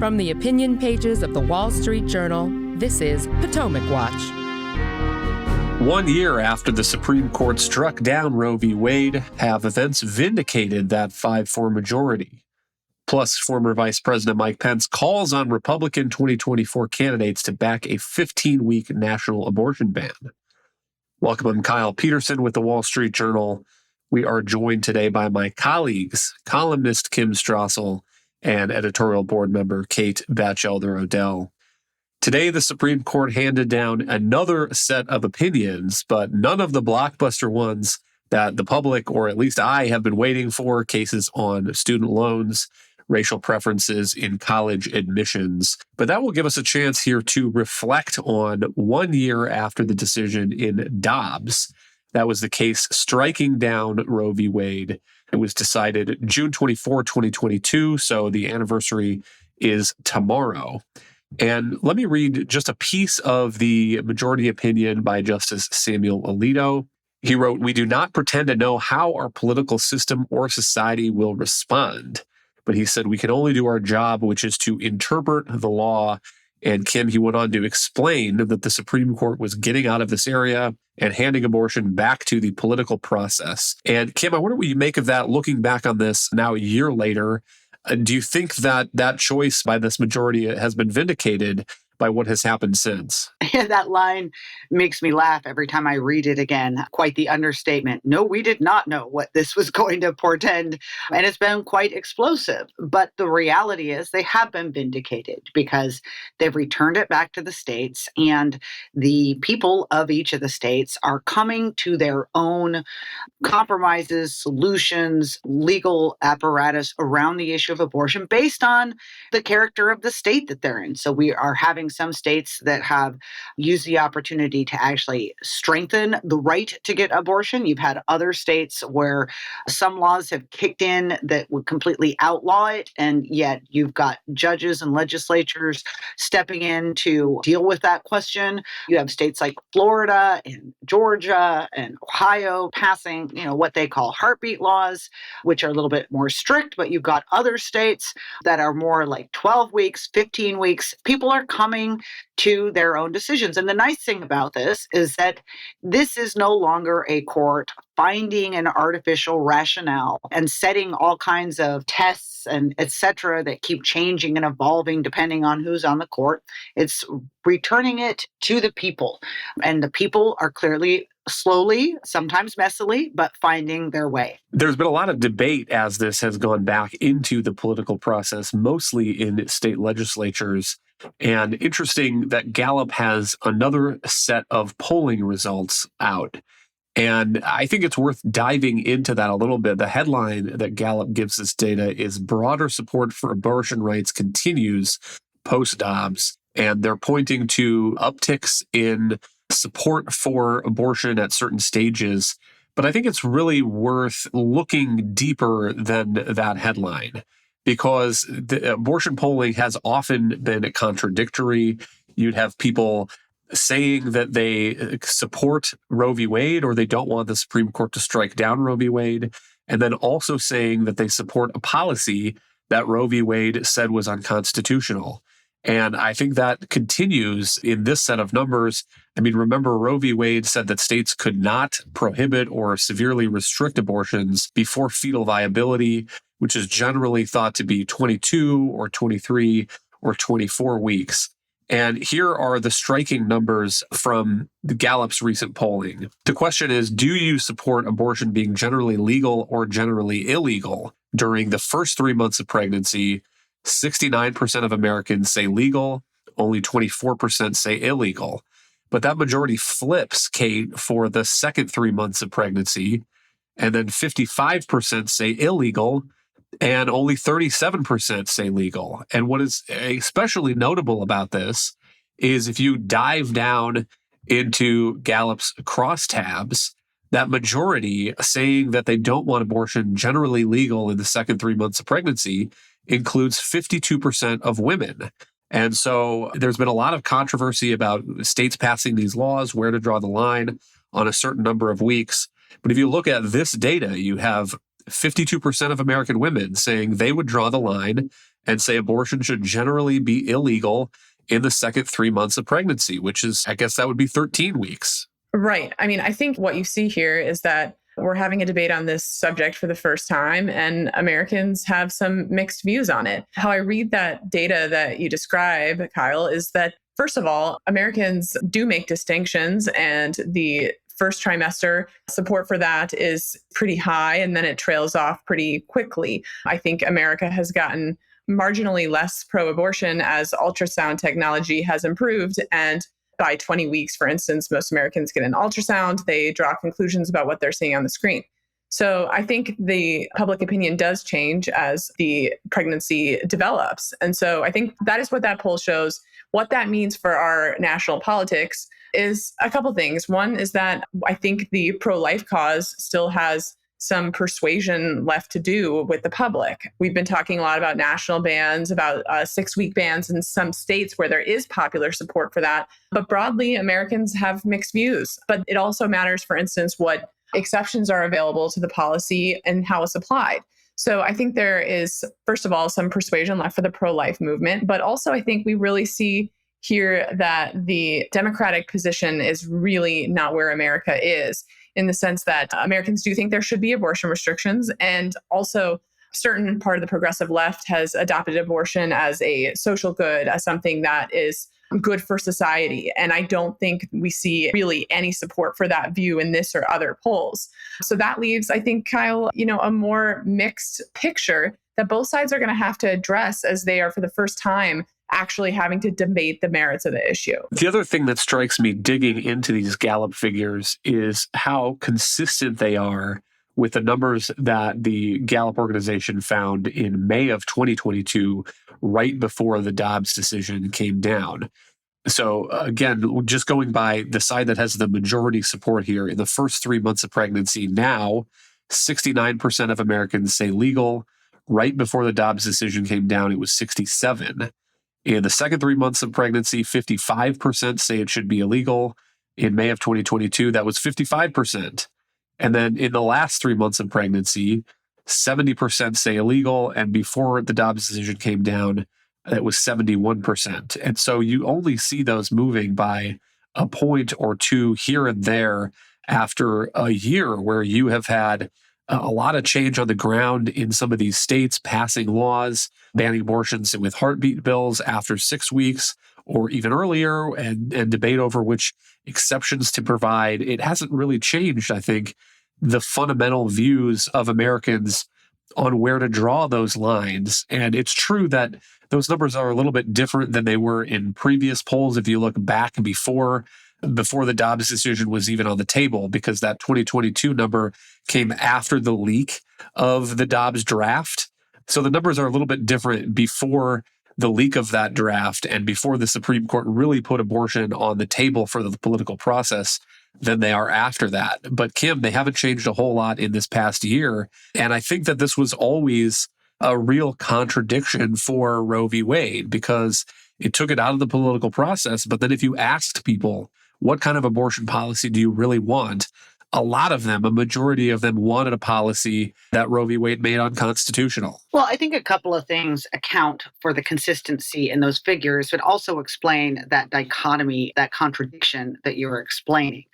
From the opinion pages of the Wall Street Journal, this is Potomac Watch. 1 year after the Supreme Court struck down Roe v. Wade, have events vindicated that 5-4 majority? Plus, former Vice President Mike Pence calls on Republican 2024 candidates to back a 15-week national abortion ban. Welcome, I'm Kyle Peterson with the Wall Street Journal. We are joined today by my colleagues, columnist Kim Strassel and editorial board member Kate Batchelder-Odell. Today, the Supreme Court handed down another set of opinions, but none of the blockbuster ones that the public, or at least I, have been waiting for, cases on student loans, racial preferences in college admissions. But that will give us a chance here to reflect on 1 year after the decision in Dobbs. That was the case striking down Roe v. Wade. It was decided June 24, 2022, so the anniversary is tomorrow. And let me read just a piece of the majority opinion by Justice Samuel Alito. He wrote, "We do not pretend to know how our political system or society will respond." But he said, "We can only do our job, which is to interpret the law." And Kim, he went on to explain that the Supreme Court was getting out of this area and handing abortion back to the political process. And Kim, I wonder what you make of that looking back on this now a year later. Do you think that that choice by this majority has been vindicated by what has happened since? That line makes me laugh every time I read it again. Quite the understatement. No, we did not know what this was going to portend. And it's been quite explosive. But the reality is they have been vindicated because they've returned it back to the states. And the people of each of the states are coming to their own compromises, solutions, legal apparatus around the issue of abortion based on the character of the state that they're in. So we are having some states that have used the opportunity to actually strengthen the right to get abortion. You've had other states where some laws have kicked in that would completely outlaw it, and yet you've got judges and legislatures stepping in to deal with that question. You have states like Florida and Georgia and Ohio passing, what they call heartbeat laws, which are a little bit more strict, but you've got other states that are more like 12 weeks, 15 weeks. People are coming to their own decisions. And the nice thing about this is that this is no longer a court finding an artificial rationale and setting all kinds of tests and et cetera that keep changing and evolving depending on who's on the court. It's returning it to the people. And the people are clearly, slowly, sometimes messily, but finding their way. There's been a lot of debate as this has gone back into the political process, mostly in state legislatures. And interesting that Gallup has another set of polling results out. And I think it's worth diving into that a little bit. The headline that Gallup gives this data is "Broader support for abortion rights continues post-Dobbs." And they're pointing to upticks in support for abortion at certain stages. But I think it's really worth looking deeper than that headline, because the abortion polling has often been contradictory. You'd have people saying that they support Roe v. Wade or they don't want the Supreme Court to strike down Roe v. Wade, and then also saying that they support a policy that Roe v. Wade said was unconstitutional. And I think that continues in this set of numbers. I mean, remember, Roe v. Wade said that states could not prohibit or severely restrict abortions before fetal viability, which is generally thought to be 22 or 23 or 24 weeks. And here are the striking numbers from the Gallup's recent polling. The question is, do you support abortion being generally legal or generally illegal? During the first 3 months of pregnancy, 69% of Americans say legal, only 24% say illegal. But that majority flips, Kate, for the second 3 months of pregnancy, and then 55% say illegal, and only 37% say legal. And what is especially notable about this is if you dive down into Gallup's crosstabs, that majority saying that they don't want abortion generally legal in the second 3 months of pregnancy includes 52% of women. And so there's been a lot of controversy about states passing these laws, where to draw the line on a certain number of weeks. But if you look at this data, you have 52% of American women saying they would draw the line and say abortion should generally be illegal in the second 3 months of pregnancy, which is, I guess that would be 13 weeks. Right. I mean, I think what you see here is that we're having a debate on this subject for the first time, and Americans have some mixed views on it. How I read that data that you describe, Kyle, is that, first of all, Americans do make distinctions, and the first trimester support for that is pretty high, and then it trails off pretty quickly. I think America has gotten marginally less pro-abortion as ultrasound technology has improved, and by 20 weeks, for instance, most Americans get an ultrasound. They draw conclusions about what they're seeing on the screen. So I think the public opinion does change as the pregnancy develops. And so I think that is what that poll shows. What that means for our national politics is a couple things. One is that I think the pro-life cause still has some persuasion left to do with the public. We've been talking a lot about national bans, about 6-week bans in some states where there is popular support for that. But broadly, Americans have mixed views. But it also matters, for instance, what exceptions are available to the policy and how it's applied. So I think there is, first of all, some persuasion left for the pro-life movement. But also, I think we really see here that the Democratic position is really not where America is, in the sense that Americans do think there should be abortion restrictions. And also, a certain part of the progressive left has adopted abortion as a social good, as something that is good for society. And I don't think we see really any support for that view in this or other polls. So that leaves, I think, Kyle, a more mixed picture that both sides are going to have to address as they are, for the first time, actually having to debate the merits of the issue. The other thing that strikes me digging into these Gallup figures is how consistent they are with the numbers that the Gallup organization found in May of 2022, right before the Dobbs decision came down. So again, just going by the side that has the majority support here, in the first 3 months of pregnancy now, 69% of Americans say legal. Right before the Dobbs decision came down, it was 67%. In the second 3 months of pregnancy, 55% say it should be illegal. In May of 2022, that was 55%. And then in the last 3 months of pregnancy, 70% say illegal. And before the Dobbs decision came down, that was 71%. And so you only see those moving by a point or two here and there after a year where you have had a lot of change on the ground in some of these states, passing laws, banning abortions with heartbeat bills after 6 weeks or even earlier, and debate over which exceptions to provide. It hasn't really changed, I think, the fundamental views of Americans on where to draw those lines. And it's true that those numbers are a little bit different than they were in previous polls if you look back before the Dobbs decision was even on the table, because that 2022 number came after the leak of the Dobbs draft. So the numbers are a little bit different before the leak of that draft and before the Supreme Court really put abortion on the table for the political process than they are after that. But Kim, they haven't changed a whole lot in this past year. And I think that this was always a real contradiction for Roe v. Wade, because it took it out of the political process. But then if you asked people, what kind of abortion policy do you really want? A lot of them, a majority of them, wanted a policy that Roe v. Wade made unconstitutional. Well, I think a couple of things account for the consistency in those figures, but also explain that dichotomy, that contradiction that you were explaining.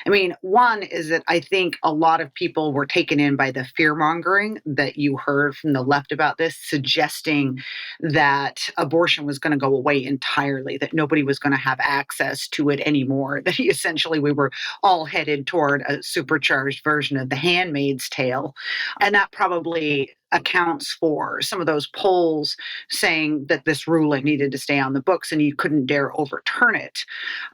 I mean, one is that I think a lot of people were taken in by the fear-mongering that you heard from the left about this, suggesting that abortion was going to go away entirely, that nobody was going to have access to it anymore, that essentially we were all headed toward a supercharged version of The Handmaid's Tale. And that probably accounts for some of those polls saying that this ruling needed to stay on the books and you couldn't dare overturn it.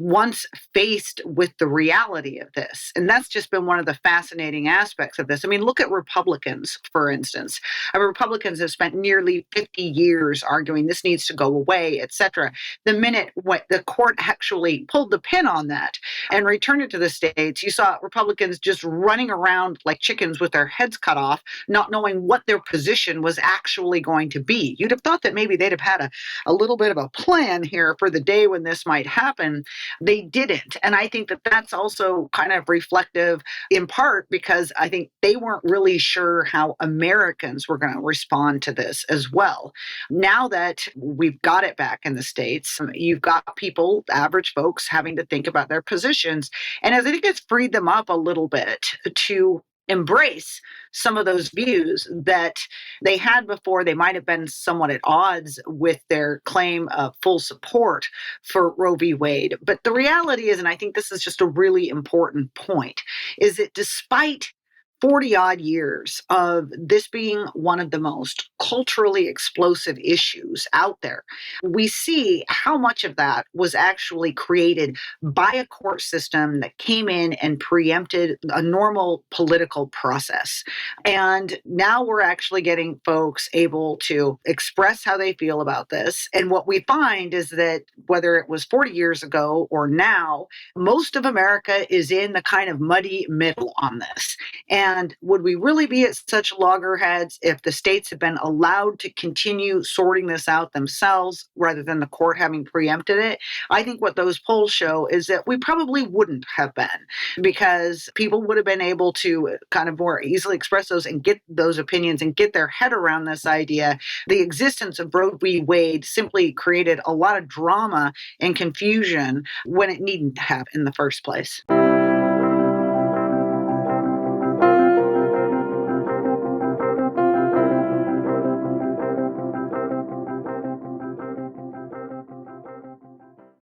Once faced with the reality of this, and that's just been one of the fascinating aspects of this. I mean, look at Republicans, for instance. Republicans have spent nearly 50 years arguing this needs to go away, et cetera. The minute the court actually pulled the pin on that and returned it to the states, you saw Republicans just running around like chickens with their heads cut off, not knowing what their position was actually going to be. You'd have thought that maybe they'd have had a little bit of a plan here for the day when this might happen. They didn't. And I think that that's also kind of reflective in part because I think they weren't really sure how Americans were going to respond to this as well. Now that we've got it back in the States, you've got people, average folks, having to think about their positions. And I think it's freed them up a little bit to embrace some of those views that they had before. They might have been somewhat at odds with their claim of full support for Roe v. Wade. But the reality is, and I think this is just a really important point, is that despite 40 odd years of this being one of the most culturally explosive issues out there, we see how much of that was actually created by a court system that came in and preempted a normal political process. And now we're actually getting folks able to express how they feel about this. And what we find is that whether it was 40 years ago or now, most of America is in the kind of muddy middle on this. And would we really be at such loggerheads if the states had been allowed to continue sorting this out themselves rather than the court having preempted it? I think what those polls show is that we probably wouldn't have been, because people would have been able to kind of more easily express those and get those opinions and get their head around this idea. The existence of Roe v. Wade simply created a lot of drama and confusion when it needn't have in the first place.